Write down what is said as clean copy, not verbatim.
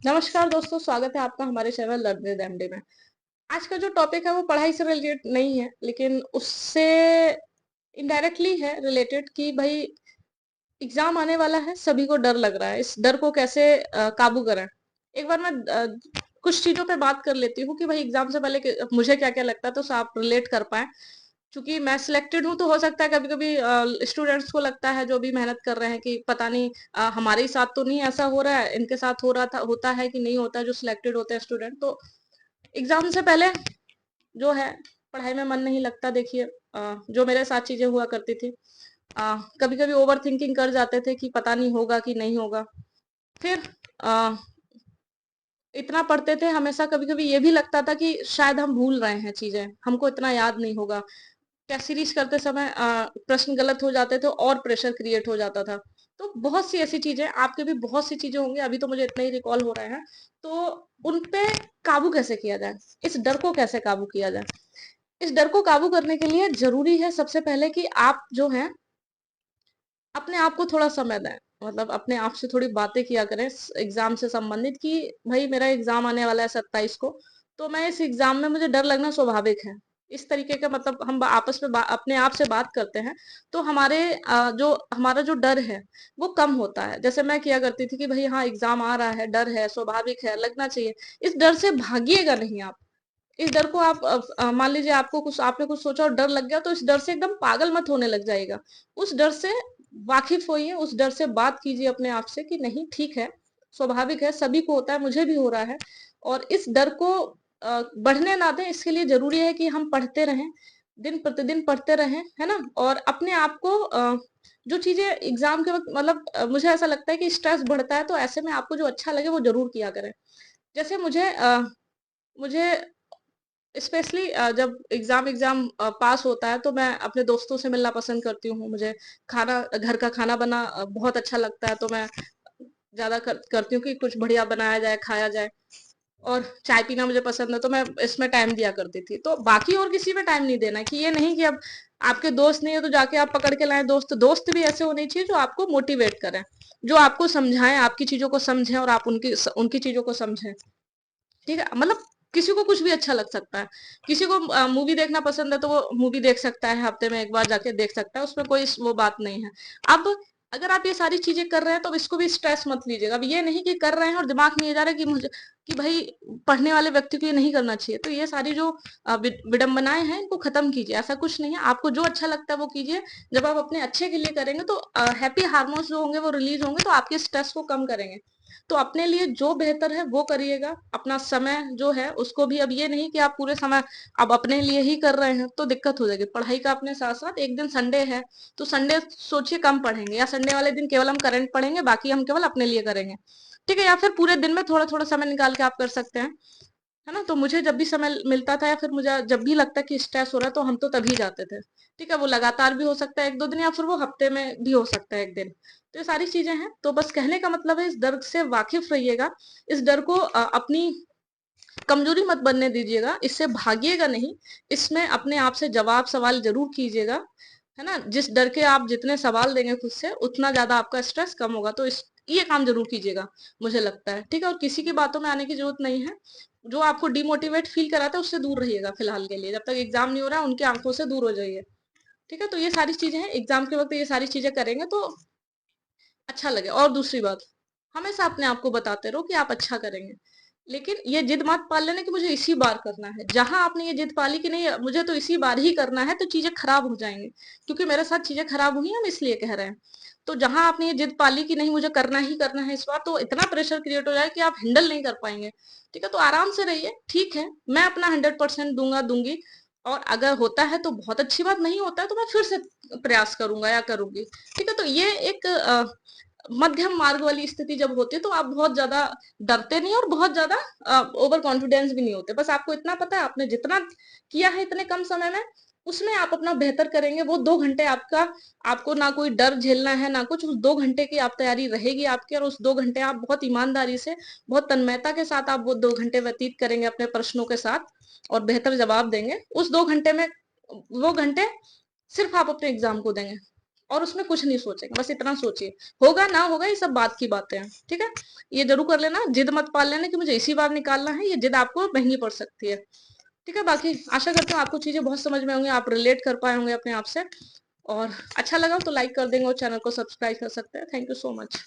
नमस्कार दोस्तों, स्वागत है आपका हमारे चैनल लर्न विद एमडी में। आज का जो टॉपिक है वो पढ़ाई से रिलेटेड नहीं है, लेकिन उससे इनडायरेक्टली है रिलेटेड कि भाई एग्जाम आने वाला है, सभी को डर लग रहा है। इस डर को कैसे काबू करें। एक बार मैं कुछ चीजों पे बात कर लेती हूँ कि भाई एग्जाम से पहले मुझे क्या क्या लगता है, तो आप रिलेट कर पाए। क्योंकि मैं सिलेक्टेड हूँ तो हो सकता है कभी कभी स्टूडेंट्स को लगता है, जो भी मेहनत कर रहे हैं, कि पता नहीं हमारे ही साथ तो नहीं ऐसा हो रहा है, इनके साथ हो रहा था, होता है कि नहीं होता है, जो सिलेक्टेड होते हैं स्टूडेंट। तो एग्जाम से पहले जो है पढ़ाई में मन नहीं लगता। देखिए, जो मेरे साथ चीजें हुआ करती थी, कभी कभी ओवर थिंकिंग कर जाते थे कि पता नहीं होगा कि नहीं होगा। फिर आ, इतना पढ़ते थे, हमेशा कभी कभी ये भी लगता था कि शायद हम भूल रहे हैं चीजें, हमको इतना याद नहीं होगा। टेस्ट सीरीज करते समय प्रश्न गलत हो जाते थे और प्रेशर क्रिएट हो जाता था। तो बहुत सी ऐसी चीजें, आपके भी बहुत सी चीजें होंगी, अभी तो मुझे इतना ही रिकॉल हो रहे हैं। तो उन पे काबू कैसे किया जाए, इस डर को कैसे काबू किया जाए। इस डर को काबू करने के लिए जरूरी है सबसे पहले कि आप जो है अपने आप को थोड़ा समय दें। मतलब अपने आप से थोड़ी बातें किया करें एग्जाम से संबंधित, कि भाई मेरा एग्जाम आने वाला है 27 को, तो मैं इस एग्जाम में मुझे डर लगना स्वाभाविक है। इस तरीके का, मतलब हम आपस में अपने आप से बात करते हैं, तो जो हमारा जो डर है वो कम होता है। जैसे मैं किया करती थी कि भाई हाँ, एग्जाम आ रहा है, डर है, स्वाभाविक है, लगना चाहिए। इस डर से भागिएगा नहीं आप। इस डर को आप मान लीजिए आपने कुछ सोचा और डर लग गया, तो इस डर से एकदम पागल मत होने लग जाएगा। उस डर से वाकिफ होइए, उस डर से बात कीजिए अपने आप से कि नहीं, ठीक है, स्वाभाविक है, सभी को होता है, मुझे भी हो रहा है। और इस डर को बढ़ने ना दें। इसके लिए जरूरी है कि हम पढ़ते रहें, दिन प्रतिदिन पढ़ते रहें, है ना। और अपने आप को जो चीजें एग्जाम के वक्त, मतलब मुझे ऐसा लगता है कि स्ट्रेस बढ़ता है, तो ऐसे में आपको जो अच्छा लगे वो जरूर किया करें। जैसे मुझे स्पेशली जब एग्जाम एग्जाम पास होता है, तो मैं अपने दोस्तों से मिलना पसंद करती हूँ। मुझे खाना, घर का खाना बना बहुत अच्छा लगता है, तो मैं ज्यादा करती हूँ कि कुछ बढ़िया बनाया जाए, खाया जाए। और चाय पीना मुझे पसंद है, तो मैं इसमें टाइम दिया करती थी। तो बाकी और किसी में टाइम नहीं देना है, कि ये नहीं कि अब आपके दोस्त नहीं है तो जाके आप पकड़ के लाएं दोस्त। दोस्त भी ऐसे होने चाहिए जो आपको मोटिवेट करें, जो आपको समझाएं, आपकी चीजों को समझें और आप उनकी उनकी चीजों को समझें। ठीक है, मतलब किसी को कुछ भी अच्छा लग सकता है। किसी को मूवी देखना पसंद है, तो वो मूवी देख सकता है, हफ्ते में एक बार जाके देख सकता है, उसमें कोई वो बात नहीं है। अब अगर आप ये सारी चीजें कर रहे हैं, तो अब इसको भी स्ट्रेस मत लीजिएगा। अब ये नहीं कि कर रहे हैं और दिमाग में ये जा रहा है कि मुझे, कि भाई पढ़ने वाले व्यक्ति को ये नहीं करना चाहिए। तो ये सारी जो विडंबनाएं हैं, इनको खत्म कीजिए। ऐसा कुछ नहीं है, आपको जो अच्छा लगता है वो कीजिए। जब आप अपने अच्छे के लिए करेंगे, तो हैप्पी हार्मोन्स जो होंगे वो रिलीज होंगे, तो आपके स्ट्रेस को कम करेंगे। तो अपने लिए जो बेहतर है वो करिएगा। अपना समय जो है उसको भी, अब ये नहीं कि आप पूरे समय अब अपने लिए ही कर रहे हैं, तो दिक्कत हो जाएगी। पढ़ाई का अपने साथ साथ एक दिन संडे है, तो संडे सोचिए कम पढ़ेंगे, या संडे वाले दिन केवल हम करंट पढ़ेंगे, बाकी हम केवल अपने लिए करेंगे। ठीक है, या फिर पूरे दिन में थोड़ा थोड़ा समय निकाल के आप कर सकते हैं, है ना। तो मुझे जब भी समय मिलता था, या फिर मुझे जब भी लगता कि स्ट्रेस हो रहा है, तो हम तो तभी जाते थे। ठीक है, वो लगातार भी हो सकता है एक दो दिन, या फिर वो हफ्ते में भी हो सकता है एक दिन। तो ये सारी चीजें हैं। तो बस कहने का मतलब है, इस दर्द से वाकिफ रहिएगा। इस डर को अपनी कमजोरी मत बनने दीजिएगा, इससे भागिएगा नहीं। इसमें अपने आप से जवाब सवाल जरूर कीजिएगा, है ना। जिस डर के आप जितने सवाल देंगे खुद से, उतना ज्यादा आपका स्ट्रेस कम होगा। तो इस ये काम जरूर कीजिएगा, मुझे लगता है। ठीक है, और किसी की बातों में आने की जरूरत नहीं है। जो आपको डिमोटिवेट फील कराता है, उससे दूर रहिएगा फिलहाल के लिए, जब तक एग्जाम नहीं हो रहा है, उनकी आंखों से दूर हो जाइए। ठीक है, तो ये सारी चीजें हैं, एग्जाम के वक्त ये सारी चीजें करेंगे तो अच्छा लगे। और दूसरी बात, हमेशा अपने आप को बताते रहो कि आप अच्छा करेंगे। लेकिन ये जिद मत पाल लेना कि मुझे इसी बार करना है। जहां आपने ये जिद पाली कि नहीं, मुझे तो इसी बार ही करना है, तो चीजें खराब हो जाएंगी। क्योंकि मेरे साथ चीजें खराब हुई, हम इसलिए कह रहे हैं। तो जहां आपने ये जिद पाली कि नहीं, मुझे करना ही करना है इस बार, तो इतना प्रेशर क्रिएट हो जाए कि आप हैंडल नहीं कर पाएंगे। ठीक है, तो आराम से रहिए। ठीक है, मैं अपना 100% दूंगा, दूंगी। और अगर होता है तो बहुत अच्छी बात, नहीं होता है तो मैं फिर से प्रयास करूंगा या करूंगी। ठीक है, तो ये एक मध्यम मार्ग वाली स्थिति जब होती है, तो आप बहुत ज्यादा डरते नहीं और बहुत ज्यादा ओवर कॉन्फिडेंस भी नहीं होते। बस आपको इतना पता है, आपने जितना किया है इतने कम समय में, उसमें आप अपना बेहतर करेंगे। वो 2 घंटे आपका, आपको ना कोई डर झेलना है ना कुछ। उस 2 घंटे की आप तैयारी रहेगी आपकी, और उस 2 घंटे आप बहुत ईमानदारी से, बहुत तन्मयता के साथ आप वो 2 घंटे व्यतीत करेंगे अपने प्रश्नों के साथ, और बेहतर जवाब देंगे। उस 2 घंटे में, वो घंटे सिर्फ आप अपने एग्जाम को देंगे। और उसमें कुछ नहीं सोचेंगे, बस इतना सोचिए, होगा ना होगा ये सब बात की बातें हैं, ठीक है। ये जरूर कर लेना, जिद मत पाल लेना कि मुझे इसी बार निकालना है, ये जिद आपको महंगी पड़ सकती है, ठीक है। बाकी आशा करती हूँ आपको चीजें बहुत समझ में होंगी, आप रिलेट कर पाए होंगे अपने आप से, और अच्छा लगा तो लाइक कर देंगे और चैनल को सब्सक्राइब कर सकते हैं। Thank you so much.